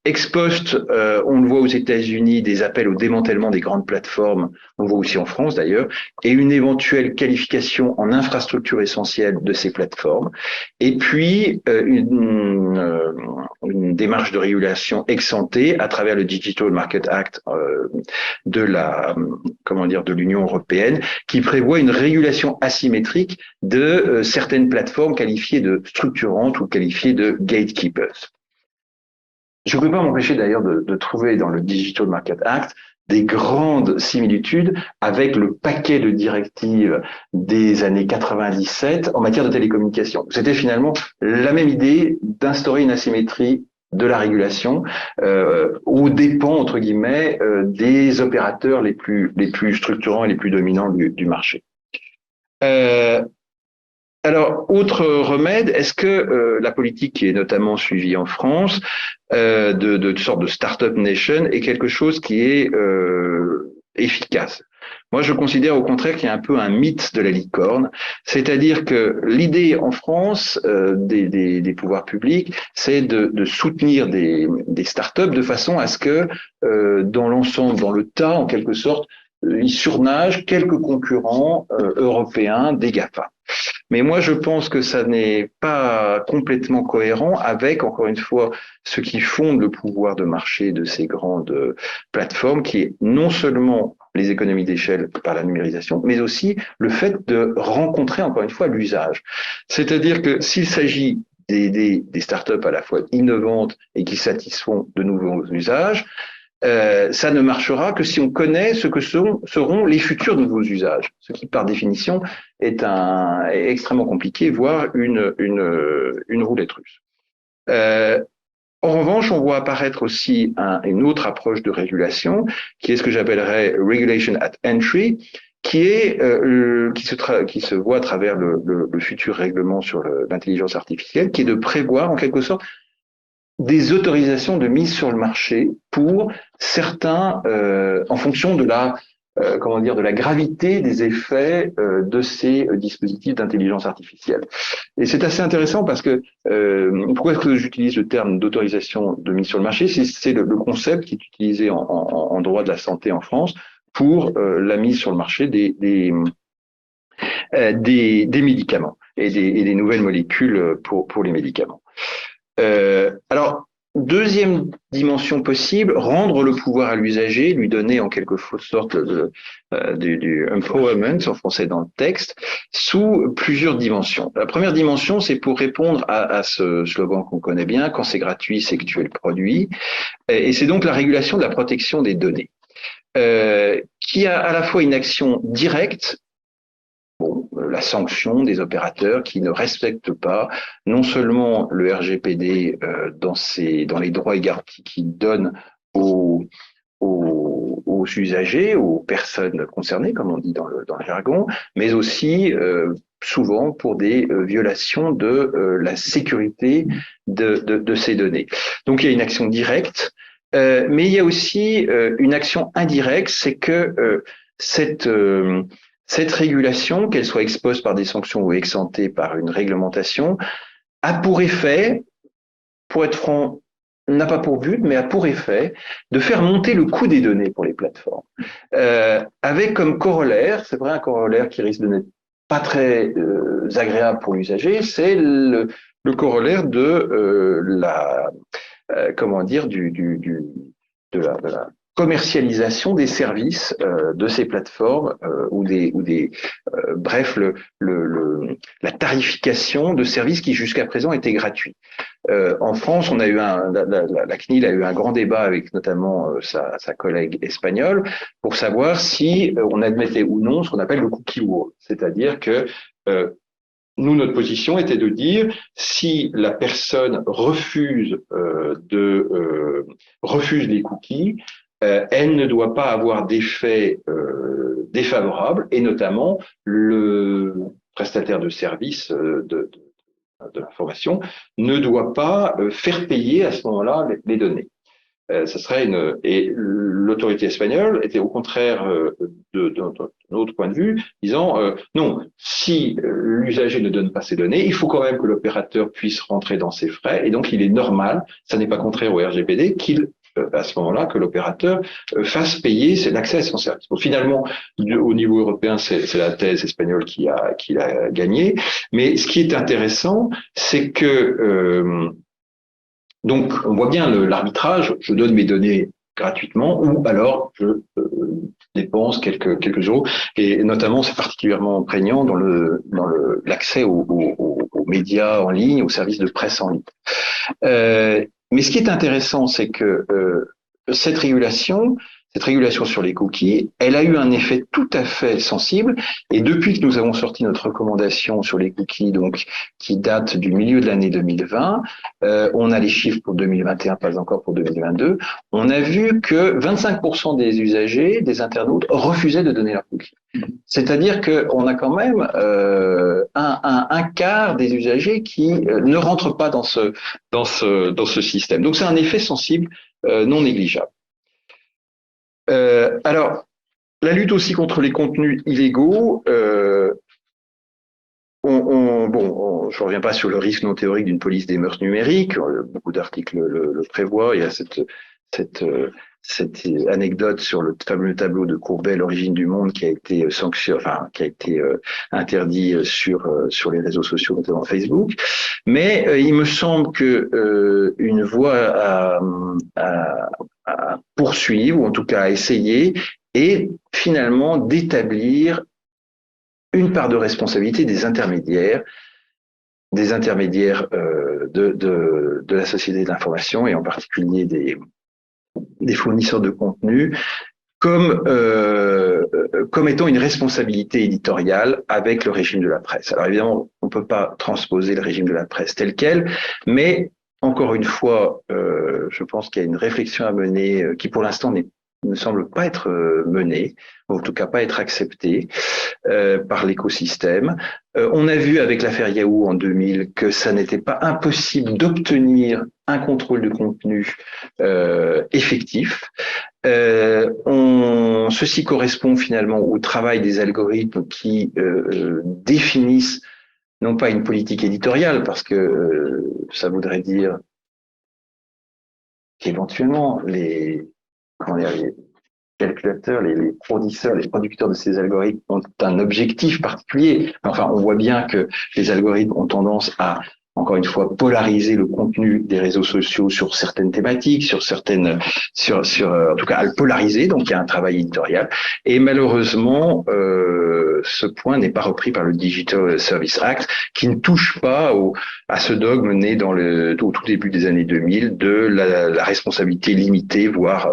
Ex post, on le voit aux États-Unis, des appels au démantèlement des grandes plateformes, on le voit aussi en France d'ailleurs, et une éventuelle qualification en infrastructure essentielle de ces plateformes. Et puis, une démarche de régulation ex ante à travers le Digital Market Act de l'Union européenne, qui prévoit une régulation asymétrique de certaines plateformes qualifiées de structurantes ou qualifiées de gatekeepers. Je ne peux pas m'empêcher d'ailleurs de trouver dans le Digital Market Act des grandes similitudes avec le paquet de directives des années 97 en matière de télécommunications. C'était finalement la même idée d'instaurer une asymétrie de la régulation aux dépens, entre guillemets, des opérateurs les plus structurants et les plus dominants du marché. Alors, autre remède, est-ce que la politique qui est notamment suivie en France, de sorte de start-up nation, est quelque chose qui est efficace? Moi, je considère au contraire qu'il y a un peu un mythe de la licorne, c'est-à-dire que l'idée en France des pouvoirs publics, c'est de soutenir des start-up de façon à ce que dans l'ensemble, dans le tas, en quelque sorte, ils surnagent quelques concurrents européens des GAFA. Mais moi, je pense que ça n'est pas complètement cohérent avec, encore une fois, ce qui fonde le pouvoir de marché de ces grandes plateformes, qui est non seulement les économies d'échelle par la numérisation, mais aussi le fait de rencontrer, encore une fois, l'usage. C'est-à-dire que s'il s'agit des startups à la fois innovantes et qui satisfont de nouveaux usages, ça ne marchera que si on connaît ce que seront les futurs nouveaux usages, ce qui par définition est extrêmement compliqué, voire une roulette russe. En revanche, on voit apparaître aussi une autre approche de régulation, qui est ce que j'appellerais regulation at entry, qui se voit à travers le futur règlement sur l'intelligence artificielle, qui est de prévoir en quelque sorte des autorisations de mise sur le marché pour certains, en fonction de la gravité des effets de ces dispositifs d'intelligence artificielle. Et c'est assez intéressant parce que pourquoi est-ce que j'utilise le terme d'autorisation de mise sur le marché? C'est le concept qui est utilisé en droit de la santé en France pour la mise sur le marché des médicaments et des nouvelles molécules pour les médicaments. Alors, deuxième dimension possible, rendre le pouvoir à l'usager, lui donner en quelque sorte du empowerment, en français dans le texte, sous plusieurs dimensions. La première dimension, c'est pour répondre à ce slogan qu'on connaît bien, quand c'est gratuit, c'est que tu es le produit, et c'est donc la régulation de la protection des données, qui a à la fois une action directe, la sanction des opérateurs qui ne respectent pas non seulement le RGPD dans les droits et garanties qu'il donne aux usagers, aux personnes concernées, comme on dit dans le jargon, mais aussi souvent pour des violations de la sécurité de ces données. Donc il y a une action directe, mais il y a aussi une action indirecte, c'est que cette régulation, qu'elle soit ex post par des sanctions ou ex ante par une réglementation, a pour effet, pour être franc, n'a pas pour but, mais a pour effet de faire monter le coût des données pour les plateformes. Avec comme corollaire, c'est vrai un corollaire qui risque de n'être pas très agréable pour l'usager, c'est le corollaire de commercialisation des services de ces plateformes bref, la tarification de services qui jusqu'à présent étaient gratuits. En France, on a eu la CNIL a eu un grand débat avec notamment sa collègue espagnole pour savoir si on admettait ou non ce qu'on appelle le cookie wall, c'est-à-dire que nous, notre position était de dire si la personne refuse les cookies, elle ne doit pas avoir d'effet défavorable, et notamment le prestataire de service de l'information ne doit pas faire payer à ce moment-là les données. Et l'autorité espagnole était au contraire d'un autre point de vue, disant non, si l'usager ne donne pas ses données, il faut quand même que l'opérateur puisse rentrer dans ses frais, et donc il est normal, ça n'est pas contraire au RGPD, à ce moment-là, que l'opérateur fasse payer l'accès à son service. Bon, finalement, au niveau européen, c'est la thèse espagnole qui a gagné. Mais ce qui est intéressant, c'est que donc on voit bien l'arbitrage. Je donne mes données gratuitement, ou alors je dépense quelques euros. Et notamment, c'est particulièrement prégnant dans l'accès aux médias en ligne, aux services de presse en ligne. Mais ce qui est intéressant, c'est que cette régulation sur les cookies, elle a eu un effet tout à fait sensible. Et depuis que nous avons sorti notre recommandation sur les cookies, donc qui date du milieu de l'année 2020, on a les chiffres pour 2021, pas encore pour 2022. On a vu que 25% des usagers, des internautes, refusaient de donner leurs cookies. C'est-à-dire qu'on a quand même un quart des usagers qui ne rentrent pas dans ce système. Donc c'est un effet sensible non négligeable. Alors, la lutte aussi contre les contenus illégaux. Je ne reviens pas sur le risque non théorique d'une police des mœurs numériques. Beaucoup d'articles le prévoient. Il y a cette anecdote sur le fameux tableau de Courbet, l'origine du monde, qui a été interdit sur les réseaux sociaux, notamment Facebook. Mais il me semble que une voie à poursuivre, ou en tout cas à essayer, est finalement d'établir une part de responsabilité des intermédiaires de la société de l'information, et en particulier des fournisseurs de contenu, comme étant une responsabilité éditoriale avec le régime de la presse. Alors évidemment, on ne peut pas transposer le régime de la presse tel quel, mais encore une fois, je pense qu'il y a une réflexion à mener qui pour l'instant ne semble pas être menée, ou en tout cas pas être acceptée par l'écosystème. On a vu avec l'affaire Yahoo en 2000 que ça n'était pas impossible d'obtenir un contrôle de contenu effectif. Ceci correspond finalement au travail des algorithmes qui définissent non pas une politique éditoriale, parce que ça voudrait dire qu'éventuellement les calculateurs, les producteurs de ces algorithmes ont un objectif particulier. Enfin, on voit bien que les algorithmes ont tendance à, encore une fois, polariser le contenu des réseaux sociaux sur certaines thématiques, en tout cas à le polariser, donc il y a un travail éditorial. Et malheureusement, ce point n'est pas repris par le Digital Service Act, qui ne touche pas à ce dogme né au tout début des années 2000 de la responsabilité limitée, voire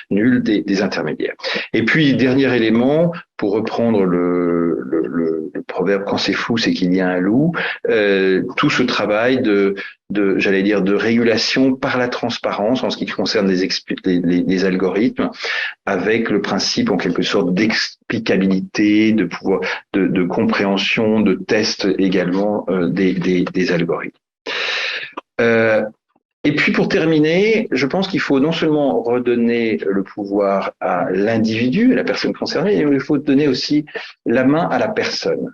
nulle des intermédiaires. Et puis, dernier élément, pour reprendre le proverbe, quand c'est fou, c'est qu'il y a un loup, tout ce travail de régulation par la transparence en ce qui concerne les algorithmes, avec le principe en quelque sorte d'explicabilité, de compréhension, de test également des algorithmes. Et puis pour terminer, je pense qu'il faut non seulement redonner le pouvoir à l'individu, à la personne concernée, mais il faut donner aussi la main à la personne.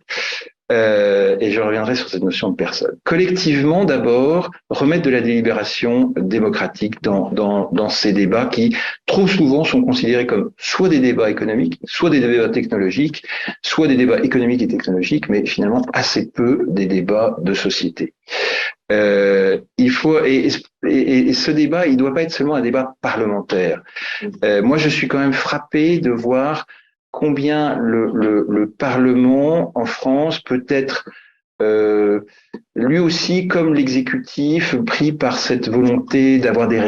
Et je reviendrai sur cette notion de personne. Collectivement, d'abord, remettre de la délibération démocratique dans ces débats qui, trop souvent, sont considérés comme soit des débats économiques, soit des débats technologiques, soit des débats économiques et technologiques, mais finalement assez peu des débats de société. Il faut et ce débat, il ne doit pas être seulement un débat parlementaire. Moi, je suis quand même frappé de voir combien le Parlement en France peut être lui aussi, comme l'exécutif, pris par cette volonté d'avoir des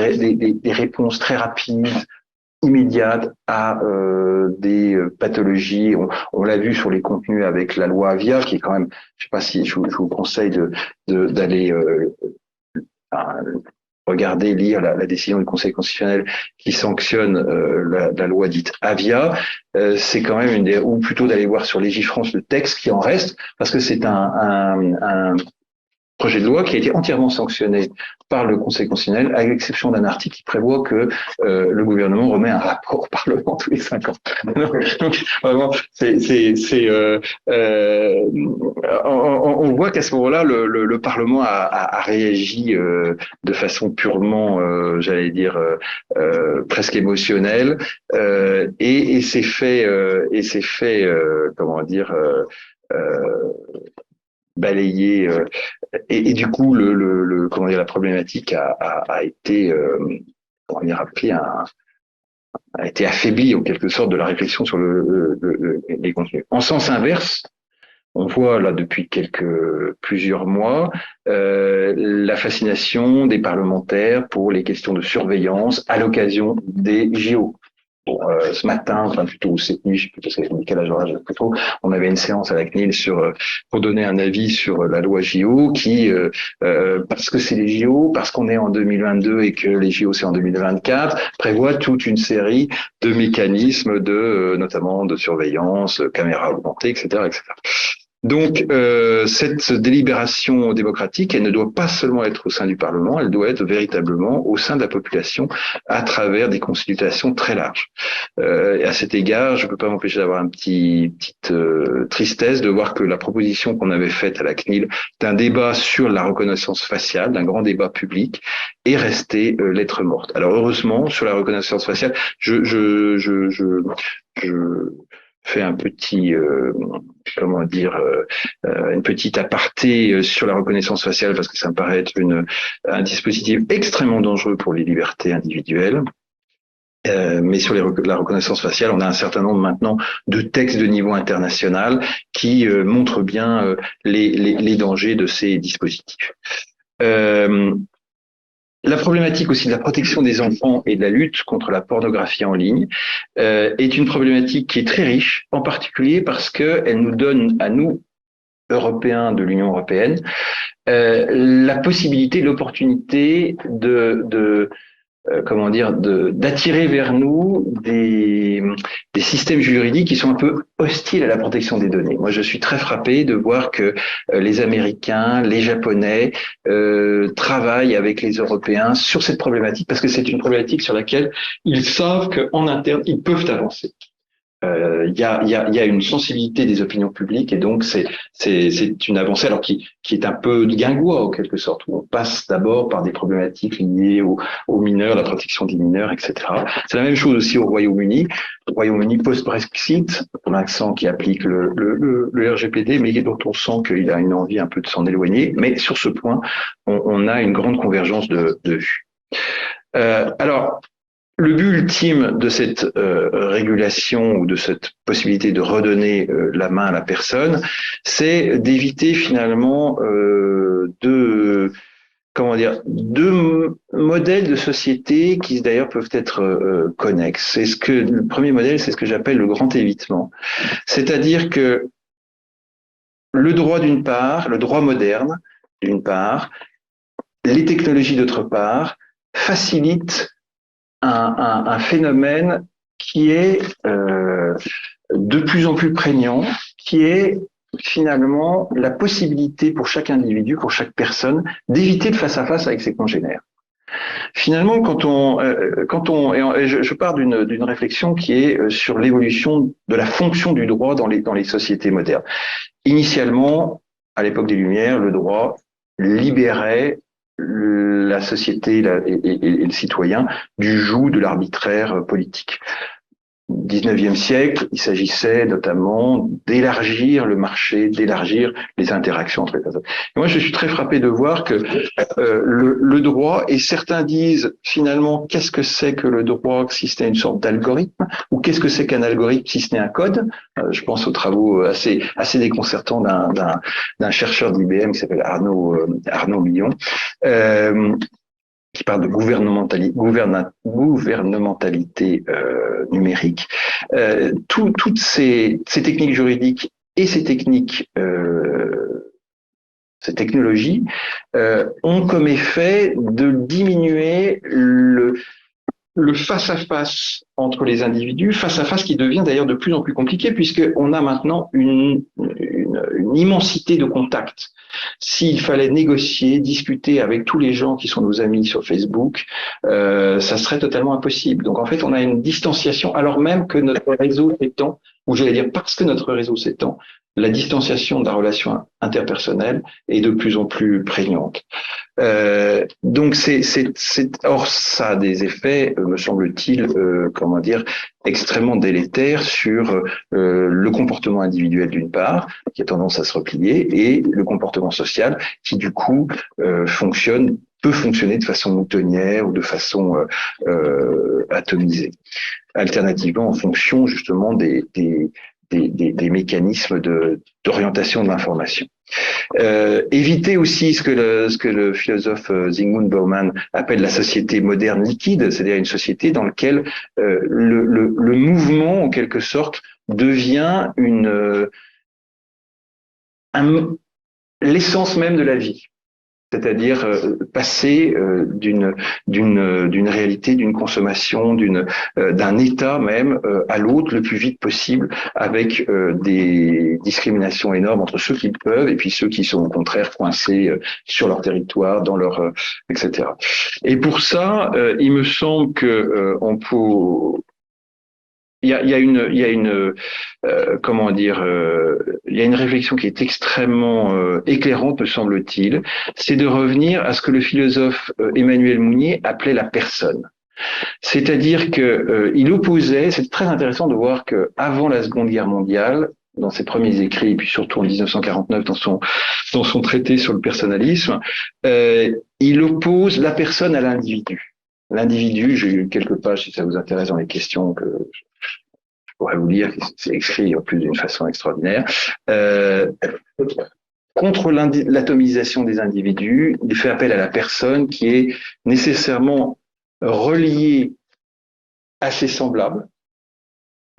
réponses très rapides, immédiates à des pathologies. On l'a vu sur les contenus avec la loi Avia, qui est quand même, je sais pas si je vous conseille d'aller regarder, lire la décision du Conseil constitutionnel qui sanctionne la loi dite Avia. C'est quand même ou plutôt d'aller voir sur Légifrance le texte qui en reste, parce que c'est un projet de loi qui a été entièrement sanctionné par le Conseil constitutionnel, à l'exception d'un article qui prévoit que le gouvernement remet un rapport au Parlement tous les 5 ans. Donc vraiment, on voit qu'à ce moment-là, le Parlement a réagi de façon purement, j'allais dire, presque émotionnelle, et s'est fait, comment dire, balayer, et du coup comment dire, la problématique a été comment dire, a été affaiblie en quelque sorte de la réflexion sur les contenus. En sens inverse, on voit là depuis plusieurs mois la fascination des parlementaires pour les questions de surveillance à l'occasion des JO. Bon, ce matin, enfin plutôt cette nuit, je sais plus parce qu'il y a un décalage horaire plutôt, on avait une séance à la CNIL pour donner un avis sur la loi JO qui, parce que c'est les JO, parce qu'on est en 2022 et que les JO c'est en 2024, prévoit toute une série de mécanismes notamment de surveillance, caméras augmentées, etc., etc. Donc, cette délibération démocratique, elle ne doit pas seulement être au sein du Parlement, elle doit être véritablement au sein de la population à travers des consultations très larges. Et à cet égard, je ne peux pas m'empêcher d'avoir une petite tristesse de voir que la proposition qu'on avait faite à la CNIL d'un débat sur la reconnaissance faciale, d'un grand débat public, est restée lettre morte. Alors heureusement, sur la reconnaissance faciale, je fais un petit, comment dire, une petite aparté sur la reconnaissance faciale parce que ça me paraît être un dispositif extrêmement dangereux pour les libertés individuelles. Mais sur la reconnaissance faciale, on a un certain nombre maintenant de textes de niveau international qui montrent bien les dangers de ces dispositifs. La problématique aussi de la protection des enfants et de la lutte contre la pornographie en ligne est une problématique qui est très riche, en particulier parce qu'elle nous donne à nous, Européens de l'Union européenne, la possibilité, l'opportunité d'attirer vers nous des systèmes juridiques qui sont un peu hostiles à la protection des données. Moi, je suis très frappé de voir que les Américains, les Japonais travaillent avec les Européens sur cette problématique parce que c'est une problématique sur laquelle ils savent qu'en interne, ils peuvent avancer. Il y a une sensibilité des opinions publiques et donc c'est une avancée alors qui est un peu guingois en quelque sorte où on passe d'abord par des problématiques liées aux mineurs, la protection des mineurs, etc. C'est la même chose aussi au Royaume-Uni. Le Royaume-Uni post-Brexit, pour l'accent qui applique le RGPD, mais dont on sent qu'il a une envie un peu de s'en éloigner. Mais sur ce point, on a une grande convergence de vues. Alors. Le but ultime de cette régulation ou de cette possibilité de redonner la main à la personne, c'est d'éviter finalement deux modèles de société qui d'ailleurs peuvent être connexes. Le premier modèle, c'est ce que j'appelle le grand évitement. C'est-à-dire que le droit d'une part, le droit moderne d'une part, les technologies d'autre part, facilitent un phénomène qui est de plus en plus prégnant, qui est finalement la possibilité pour chaque individu, pour chaque personne, d'éviter le face-à-face avec ses congénères. Finalement, et je pars d'une réflexion qui est sur l'évolution de la fonction du droit dans les sociétés modernes. Initialement, à l'époque des Lumières, le droit libérait la société et le citoyen du joug de l'arbitraire politique. Au XIXe siècle, il s'agissait notamment d'élargir le marché, d'élargir les interactions entre les personnes. Et moi, je suis très frappé de voir que le droit, et certains disent finalement, qu'est-ce que c'est que le droit si ce n'est une sorte d'algorithme, ou qu'est-ce que c'est qu'un algorithme si ce n'est un code. Je pense aux travaux assez déconcertants d'un chercheur d'IBM qui s'appelle Arnaud Millon. Qui parle de gouvernementalité numérique. Toutes ces techniques juridiques et ces technologies ont comme effet de diminuer le face-à-face entre les individus, face-à-face qui devient d'ailleurs de plus en plus compliqué puisqu'on a maintenant une immensité de contacts. S'il fallait négocier, discuter avec tous les gens qui sont nos amis sur Facebook, ça serait totalement impossible. Donc en fait, on a une distanciation alors même que notre réseau s'étend, ou j'allais dire parce que notre réseau s'étend, la distanciation de la relation interpersonnelle est de plus en plus prégnante. Donc or ça a des effets, me semble-t-il, extrêmement délétères sur le comportement individuel d'une part, qui a tendance à se replier, et le comportement social, qui du coup peut fonctionner de façon moutonnière ou de façon atomisée. Alternativement, en fonction justement des mécanismes d'orientation de l'information. Éviter aussi ce que le philosophe Zygmunt Bauman appelle la société moderne liquide, c'est-à-dire une société dans laquelle le mouvement, en quelque sorte, devient l'essence même de la vie. C'est-à-dire passer d'une réalité, d'une consommation, d'un état même à l'autre le plus vite possible, avec des discriminations énormes entre ceux qui le peuvent et puis ceux qui sont au contraire coincés sur leur territoire, dans leur etc. Et pour ça, il me semble que il y a une réflexion qui est extrêmement éclairante, me semble-t-il, c'est de revenir à ce que le philosophe Emmanuel Mounier appelait la personne. C'est-à-dire que il opposait, c'est très intéressant de voir que avant la Seconde Guerre mondiale, dans ses premiers écrits, et puis surtout en 1949 dans son traité sur le personnalisme, il oppose la personne à l'individu. L'individu, j'ai eu quelques pages si ça vous intéresse dans les questions que je pourrais vous lire, c'est écrit en plus d'une façon extraordinaire. Contre l'atomisation des individus, il fait appel à la personne qui est nécessairement reliée à ses semblables,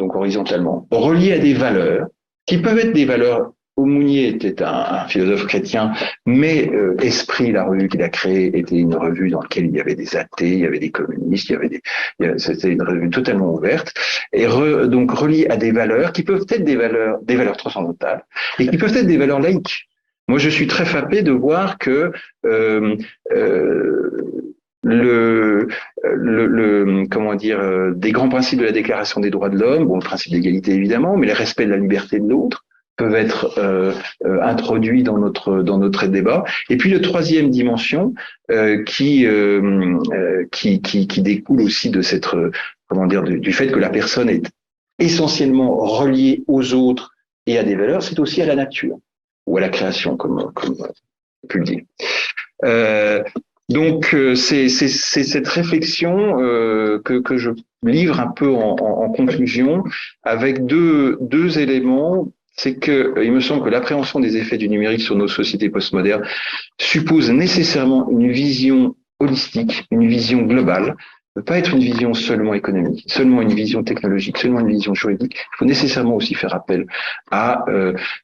donc horizontalement, reliée à des valeurs, qui peuvent être des valeurs. Mounier était un philosophe chrétien, mais Esprit, la revue qu'il a créée, était une revue dans laquelle il y avait des athées, il y avait des communistes, c'était une revue totalement ouverte, et donc reliée à des valeurs qui peuvent être des valeurs transcendantales, et qui peuvent être des valeurs laïques. Moi, je suis très frappé de voir que des grands principes de la Déclaration des droits de l'homme, bon, le principe d'égalité évidemment, mais le respect de la liberté de l'autre, peuvent être introduits dans notre débat. Et puis, la troisième dimension qui découle aussi de cette du fait que la personne est essentiellement reliée aux autres et à des valeurs, c'est aussi à la nature ou à la création, comme on peut le dire. Donc, c'est cette réflexion que je livre un peu en conclusion avec deux éléments. C'est que il me semble que l'appréhension des effets du numérique sur nos sociétés postmodernes suppose nécessairement une vision holistique, une vision globale. Ne peut pas être une vision seulement économique, seulement une vision technologique, seulement une vision juridique. Il faut nécessairement aussi faire appel à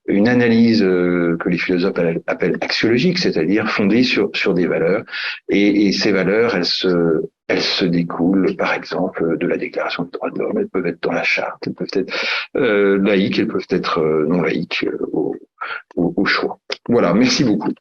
une analyse que les philosophes appellent axiologique, c'est-à-dire fondée sur des valeurs. Et ces valeurs, elles se découlent, par exemple, de la Déclaration des droits de l'homme. Elles peuvent être dans la charte, elles peuvent être laïques, elles peuvent être non laïques au choix. Voilà, merci beaucoup.